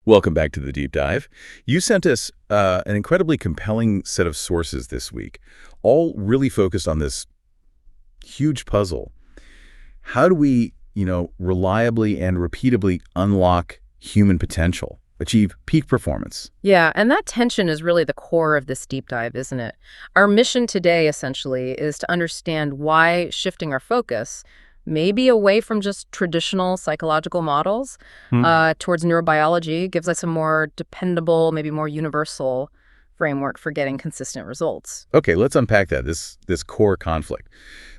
Welcome back to the deep dive. You sent us an incredibly compelling set of sources this week, all really focused on this huge puzzle. How do we, reliably and repeatably unlock human potential, achieve peak performance? Yeah, and that tension is really the core of this deep dive, isn't it? Our mission today, essentially, is to understand why shifting our focus maybe away from just traditional psychological models towards neurobiology gives us a more dependable, maybe more universal framework for getting consistent results. Okay, let's unpack that, this core conflict.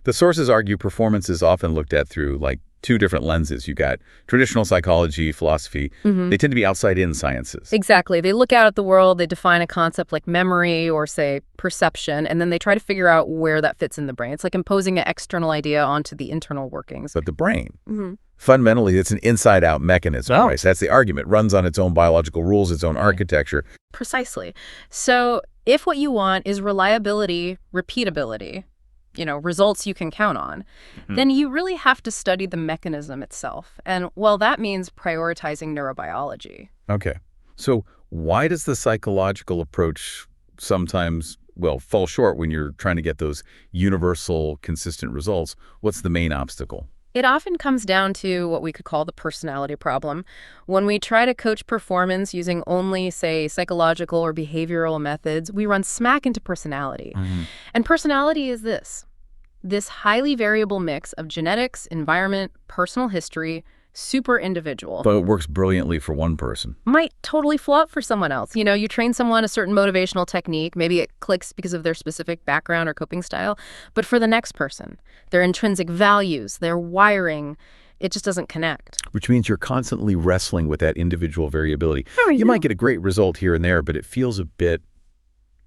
The sources argue performance is often looked at through, two different lenses. You got traditional psychology, philosophy. They tend to be outside-in sciences. Exactly. They look out at the world, they define a concept like memory or, say, perception, and then they try to figure out where that fits in the brain. It's like imposing an external idea onto the internal workings. But the brain, fundamentally, it's an inside-out mechanism, right? So that's the argument. It runs on its own biological rules, its own architecture. Precisely. So if what you want is reliability, repeatability, results you can count on, then you really have to study the mechanism itself. And, well, that means prioritizing neurobiology. Okay. So why does the psychological approach sometimes, fall short when you're trying to get those universal, consistent results? What's the main obstacle? It often comes down to what we could call the personality problem. When we try to coach performance using only, say, psychological or behavioral methods, we run smack into personality. And personality is this highly variable mix of genetics, environment, personal history, super individual. But it works brilliantly for one person. Might totally flop for someone else. You train someone a certain motivational technique, maybe it clicks because of their specific background or coping style, but for the next person, their intrinsic values, their wiring, it just doesn't connect. Which means you're constantly wrestling with that individual variability. You might get a great result here and there, but it feels a bit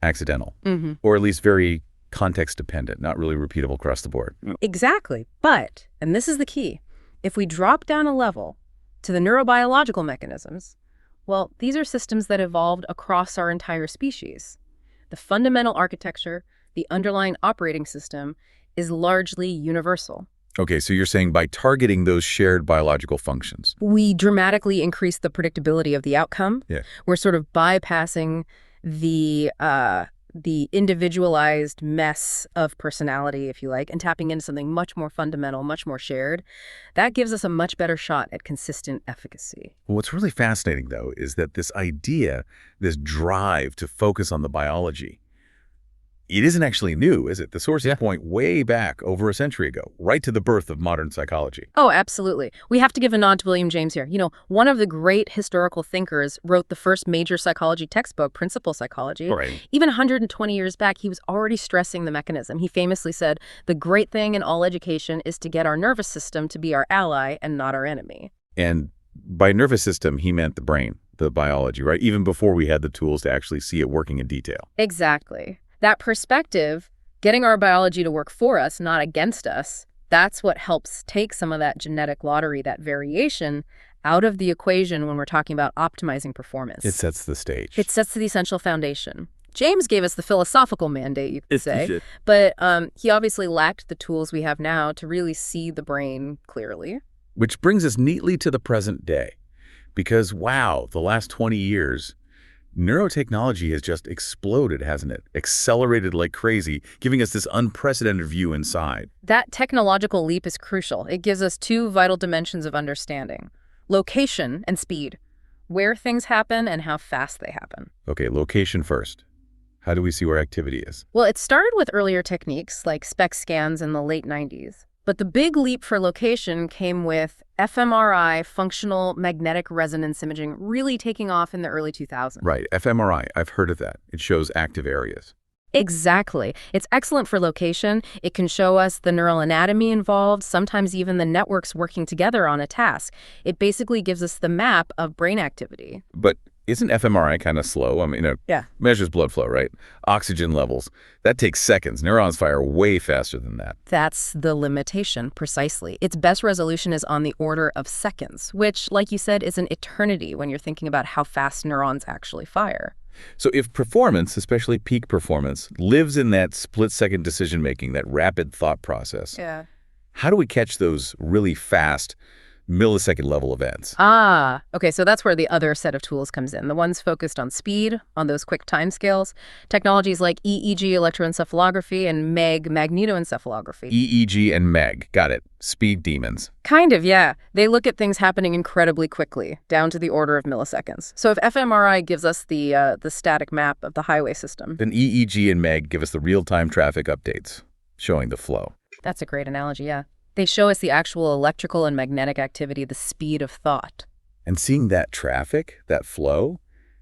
accidental, or at least very context-dependent, not really repeatable across the board. Exactly. But, and this is the key, if we drop down a level to the neurobiological mechanisms, these are systems that evolved across our entire species. The fundamental architecture, the underlying operating system, is largely universal. Okay, so you're saying by targeting those shared biological functions, we dramatically increase the predictability of the outcome. We're sort of bypassing the individualized mess of personality, if you like, and tapping into something much more fundamental, much more shared. That gives us a much better shot at consistent efficacy. What's really fascinating, though, is that this idea, this drive to focus on the biology, it isn't actually new, is it? The sources point way back over a century ago, right to the birth of modern psychology. Oh, absolutely. We have to give a nod to William James here. One of the great historical thinkers wrote the first major psychology textbook, Principal Psychology. Right. Even 120 years back, he was already stressing the mechanism. He famously said, the great thing in all education is to get our nervous system to be our ally and not our enemy. And by nervous system, he meant the brain, the biology, right? Even before we had the tools to actually see it working in detail. Exactly. That perspective, getting our biology to work for us, not against us, that's what helps take some of that genetic lottery, that variation, out of the equation when we're talking about optimizing performance. It sets the stage. It sets the essential foundation. James gave us the philosophical mandate, you could say, but he obviously lacked the tools we have now to really see the brain clearly. Which brings us neatly to the present day. Because, wow, the last 20 years, neurotechnology has just exploded, hasn't it? Accelerated like crazy, giving us this unprecedented view inside. That technological leap is crucial. It gives us two vital dimensions of understanding: location and speed, where things happen and how fast they happen. Okay, location first. How do we see where activity is? Well, it started with earlier techniques like SPECT scans in the late 90s. But the big leap for location came with fMRI, functional magnetic resonance imaging, really taking off in the early 2000s. Right, fMRI, I've heard of that. It shows active areas. Exactly. It's excellent for location. It can show us the neural anatomy involved, sometimes even the networks working together on a task. It basically gives us the map of brain activity. But isn't fMRI kind of slow? I mean, measures blood flow, right? Oxygen levels. That takes seconds. Neurons fire way faster than that. That's the limitation, precisely. Its best resolution is on the order of seconds, which, like you said, is an eternity when you're thinking about how fast neurons actually fire. So if performance, especially peak performance, lives in that split-second decision-making, that rapid thought process, how do we catch those really fast millisecond level events. Ah, okay, so that's where the other set of tools comes in. The ones focused on speed, on those quick timescales. Technologies like EEG, electroencephalography, and MEG, magnetoencephalography. EEG and MEG. Got it. Speed demons. Kind of, yeah. They look at things happening incredibly quickly, down to the order of milliseconds. So if fMRI gives us the static map of the highway system, Then EEG and MEG give us the real-time traffic updates, showing the flow. that's a great analogy, yeah. They show us the actual electrical and magnetic activity, the speed of thought. And seeing that traffic, that flow,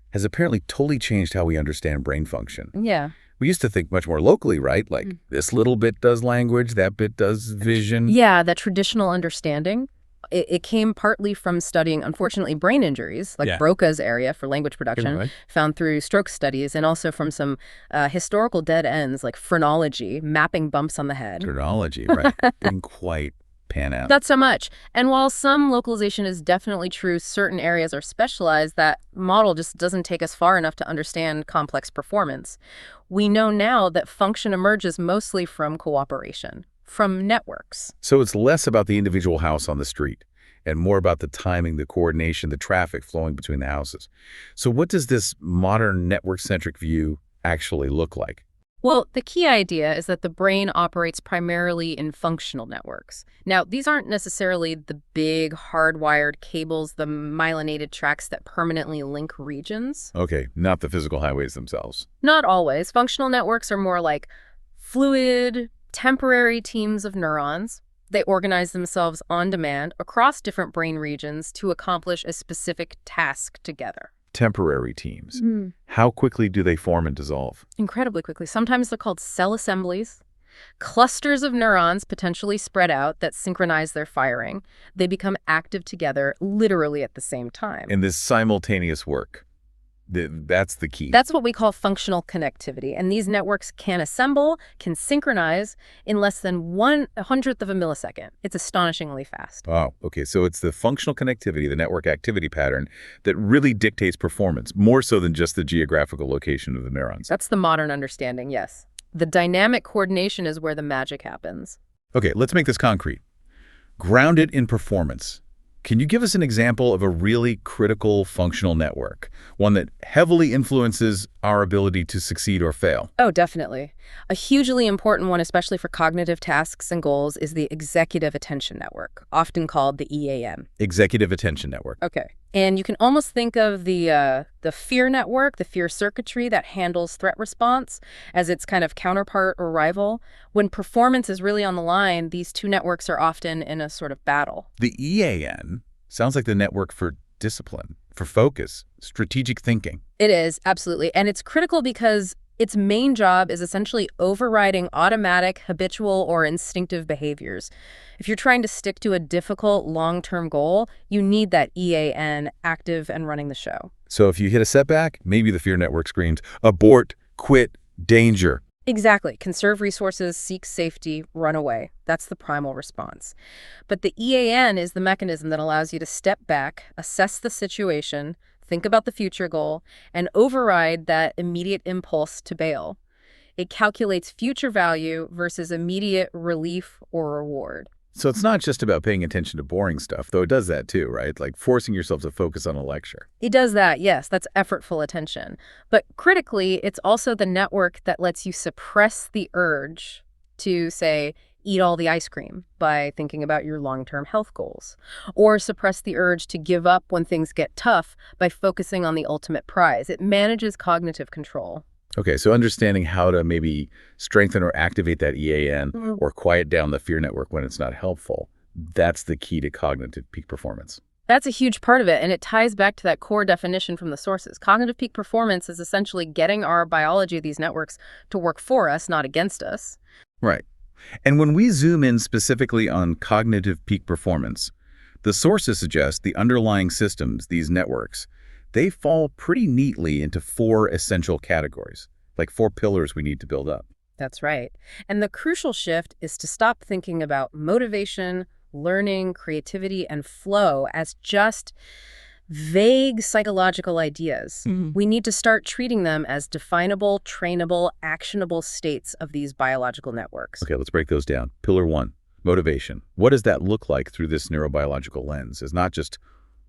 has apparently totally changed how we understand brain function. Yeah. We used to think much more locally, right? Like this little bit does language, that bit does vision. Yeah, that traditional understanding. It came partly from studying, unfortunately, brain injuries, like Broca's area for language production, found through stroke studies, and also from some historical dead ends, like phrenology, mapping bumps on the head. Phrenology, right. Didn't quite pan out. Not so much. And while some localization is definitely true, certain areas are specialized, that model just doesn't take us far enough to understand complex performance. We know now that function emerges mostly from cooperation, from networks. So it's less about the individual house on the street and more about the timing, the coordination, the traffic flowing between the houses. So what does this modern network-centric view actually look like? Well, the key idea is that the brain operates primarily in functional networks. Now, these aren't necessarily the big hardwired cables, the myelinated tracks that permanently link regions. Okay, not the physical highways themselves. Not always. Functional networks are more like fluid, temporary teams of neurons. They organize themselves on demand across different brain regions to accomplish a specific task together. Temporary teams. How quickly do they form and dissolve? Incredibly quickly. Sometimes they're called cell assemblies. Clusters of neurons potentially spread out that synchronize their firing. They become active together literally at the same time. In this simultaneous work, that's the key. That's what we call functional connectivity. And these networks can assemble, can synchronize in less than 1/100th of a millisecond. It's astonishingly fast. Oh, okay. So it's the functional connectivity, the network activity pattern, that really dictates performance, more so than just the geographical location of the neurons. That's the modern understanding, yes. The dynamic coordination is where the magic happens. Okay, let's make this concrete. Grounded in performance. Can you give us an example of a really critical functional network, one that heavily influences our ability to succeed or fail? Oh, definitely. A hugely important one, especially for cognitive tasks and goals, is the executive attention network, often called the EAN. Executive attention network. Okay. And you can almost think of the fear network, the fear circuitry that handles threat response, as its kind of counterpart or rival. When performance is really on the line, these two networks are often in a sort of battle. The EAN sounds like the network for discipline, for focus, strategic thinking. It is, absolutely. And it's critical because its main job is essentially overriding automatic, habitual, or instinctive behaviors. If you're trying to stick to a difficult long-term goal, you need that EAN active and running the show. So if you hit a setback, maybe the fear network screams, abort, quit, danger. Exactly. Conserve resources, seek safety, run away. That's the primal response. But the EAN is the mechanism that allows you to step back, assess the situation, think about the future goal, and override that immediate impulse to bail. It calculates future value versus immediate relief or reward. So it's not just about paying attention to boring stuff, though it does that too, right? Like forcing yourself to focus on a lecture. It does that, yes. That's effortful attention. But critically, it's also the network that lets you suppress the urge to, say, eat all the ice cream by thinking about your long-term health goals, or suppress the urge to give up when things get tough by focusing on the ultimate prize. It manages cognitive control. Okay, so understanding how to maybe strengthen or activate that EAN or quiet down the fear network when it's not helpful, that's the key to cognitive peak performance. That's a huge part of it, and it ties back to that core definition from the sources. Cognitive peak performance is essentially getting our biology of these networks to work for us, not against us. Right. And when we zoom in specifically on cognitive peak performance, the sources suggest the underlying systems, these networks, they fall pretty neatly into 4 essential categories, like 4 pillars we need to build up. That's right. And the crucial shift is to stop thinking about motivation, learning, creativity, and flow as just vague psychological ideas. We need to start treating them as definable, trainable, actionable states of these biological networks. Okay, let's break those down. Pillar 1, Motivation. What does that look like through this neurobiological lens? Is not just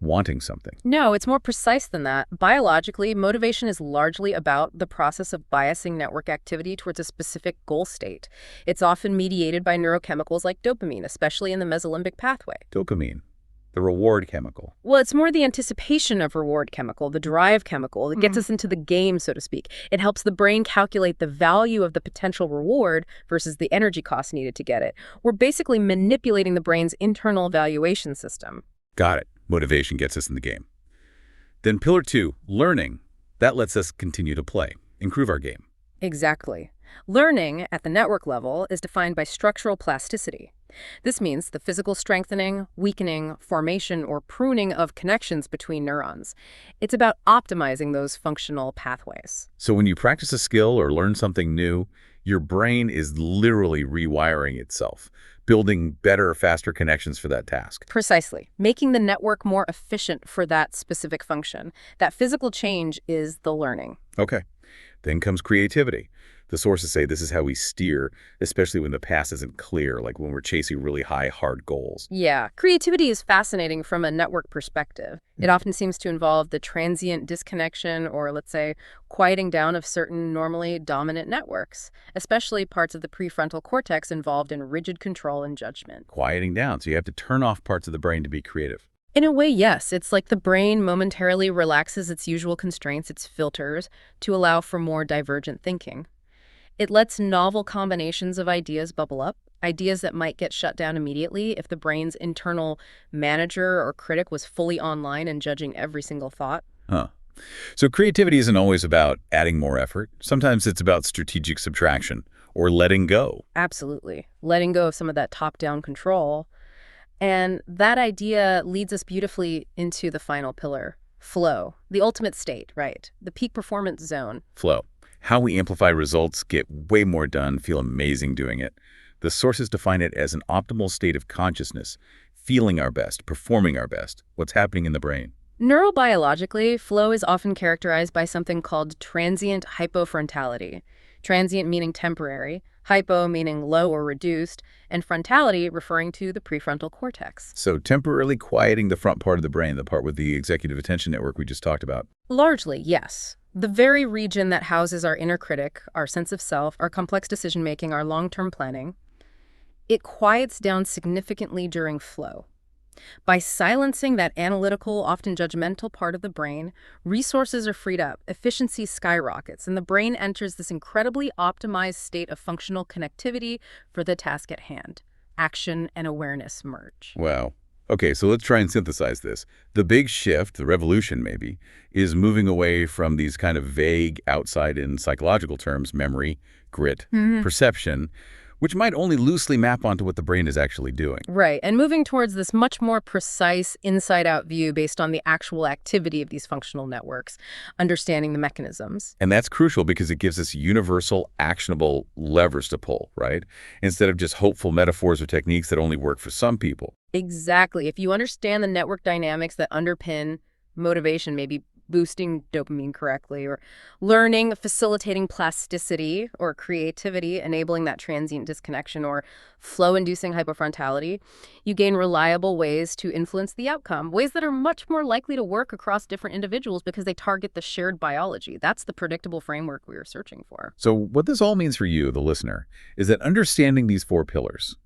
wanting something. No, it's more precise than that. Biologically, motivation is largely about the process of biasing network activity towards a specific goal state. It's often mediated by neurochemicals like dopamine, especially in the mesolimbic pathway. Dopamine, the reward chemical. Well, it's more the anticipation of reward chemical, the drive chemical, that gets us into the game, so to speak. It helps the brain calculate the value of the potential reward versus the energy cost needed to get it. We're basically manipulating the brain's internal evaluation system. Got it. Motivation gets us in the game. Then pillar 2, learning. That lets us continue to play, improve our game. Exactly. Learning at the network level is defined by structural plasticity. This means the physical strengthening, weakening, formation, or pruning of connections between neurons. It's about optimizing those functional pathways. So when you practice a skill or learn something new, your brain is literally rewiring itself, building better, faster connections for that task. Precisely. Making the network more efficient for that specific function. That physical change is the learning. Okay. Then comes creativity. The sources say this is how we steer, especially when the path isn't clear, like when we're chasing really high, hard goals. Yeah, creativity is fascinating from a network perspective. It often seems to involve the transient disconnection or, let's say, quieting down of certain normally dominant networks, especially parts of the prefrontal cortex involved in rigid control and judgment. Quieting down, so you have to turn off parts of the brain to be creative. In a way, yes. It's like the brain momentarily relaxes its usual constraints, its filters, to allow for more divergent thinking. It lets novel combinations of ideas bubble up, ideas that might get shut down immediately if the brain's internal manager or critic was fully online and judging every single thought. Huh. So creativity isn't always about adding more effort. Sometimes it's about strategic subtraction or letting go. Absolutely. Letting go of some of that top-down control. And that idea leads us beautifully into the final pillar, flow, the ultimate state, right? The peak performance zone. Flow. How we amplify results, get way more done, feel amazing doing it. The sources define it as an optimal state of consciousness, feeling our best, performing our best, what's happening in the brain. Neurobiologically, flow is often characterized by something called transient hypofrontality. Transient meaning temporary, hypo meaning low or reduced, and frontality referring to the prefrontal cortex. So temporarily quieting the front part of the brain, the part with the executive attention network we just talked about. Largely, yes. The very region that houses our inner critic, our sense of self, our complex decision-making, our long-term planning, it quiets down significantly during flow. By silencing that analytical, often judgmental part of the brain, resources are freed up, efficiency skyrockets, and the brain enters this incredibly optimized state of functional connectivity for the task at hand. Action and awareness merge. Wow. Okay, so let's try and synthesize this. The big shift, the revolution maybe, is moving away from these kind of vague, outside-in psychological terms, memory, grit, perception, which might only loosely map onto what the brain is actually doing. Right, and moving towards this much more precise inside-out view based on the actual activity of these functional networks, understanding the mechanisms. And that's crucial because it gives us universal, actionable levers to pull, right? Instead of just hopeful metaphors or techniques that only work for some people. Exactly. If you understand the network dynamics that underpin motivation, maybe boosting dopamine correctly, or learning, facilitating plasticity or creativity, enabling that transient disconnection, or flow-inducing hypofrontality, you gain reliable ways to influence the outcome, ways that are much more likely to work across different individuals because they target the shared biology. That's the predictable framework we were searching for. So what this all means for you, the listener, is that understanding these 4 pillars,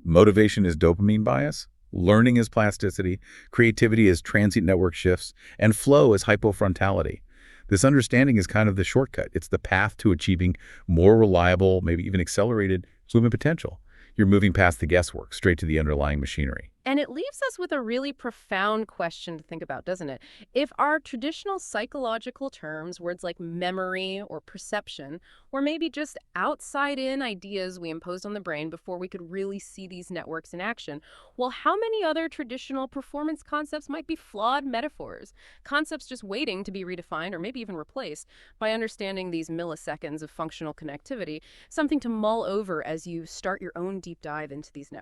motivation is dopamine bias, learning is plasticity, creativity is transient network shifts, and flow is hypofrontality. This understanding is kind of the shortcut. It's the path to achieving more reliable, maybe even accelerated human potential. You're moving past the guesswork, straight to the underlying machinery. And it leaves us with a really profound question to think about, doesn't it? If our traditional psychological terms, words like memory or perception, or maybe just outside-in ideas we imposed on the brain before we could really see these networks in action, well, how many other traditional performance concepts might be flawed metaphors? Concepts just waiting to be redefined or maybe even replaced by understanding these milliseconds of functional connectivity, something to mull over as you start your own deep dive into these networks.